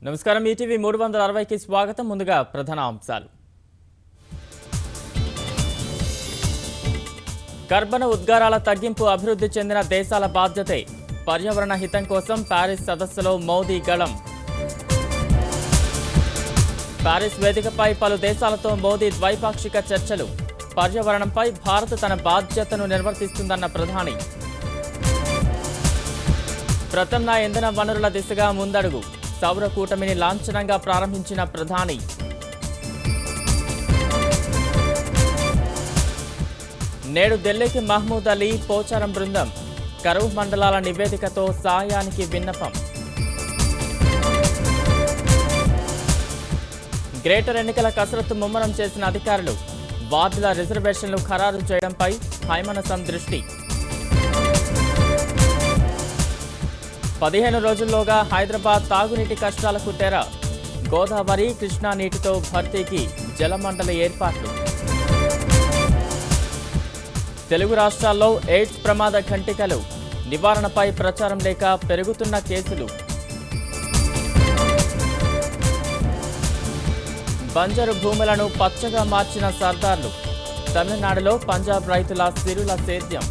నమస్కారం ఈటీవీ 360కి స్వాగతం. ముందుగా ప్రధాన అంశాలు. కర్బన ఉద్గారాల తగ్గింపు అభివృద్ధి చెందిన దేశాల బాధ్యతే. పర్యావరణ హితం కోసం ప్యారిస్ సదస్సులో మోదీ గళం. ప్యారిస్ వేదికపై పలు దేశాలతో మోదీ ద్వైపాక్షిక చర్చలు. పర్యావరణంపై భారత్ తన బాధ్యతను నిర్వర్తిస్తుందన్న ప్రధాని. ప్రత్యామ్నాయ ఇంధన వనరుల దిశగా ముందడుగు. సౌర కూటమిని లాంఛనంగా ప్రారంభించిన ప్రధాని. నేడు ఢిల్లీకి మహమూద్ అలీ, పోచారం బృందం. కరువు మండలాల నివేదికతో సాయానికి విన్నపం. గ్రేటర్ ఎన్నికల కసరత్తు ముమ్మరం చేసిన అధికారులు. వార్డుల రిజర్వేషన్లు ఖరారు చేయడంపై హైమనసం దృష్టి. 15 రోజుల్లోగా హైదరాబాద్ తాగునీటి కష్టాలకు తెర. గోదావరి, కృష్ణా నీటితో భర్తీకి జలమండలి ఏర్పాట్లు. తెలుగు రాష్ట్రాల్లో ఎయిడ్స్ ప్రమాద ఘంటికలు. నివారణపై ప్రచారం లేక పెరుగుతున్న కేసులు. బంజరు భూములను పచ్చగా మార్చిన సర్దార్లు. తమిళనాడులో పంజాబ్ రైతుల సిరుల సేద్యం.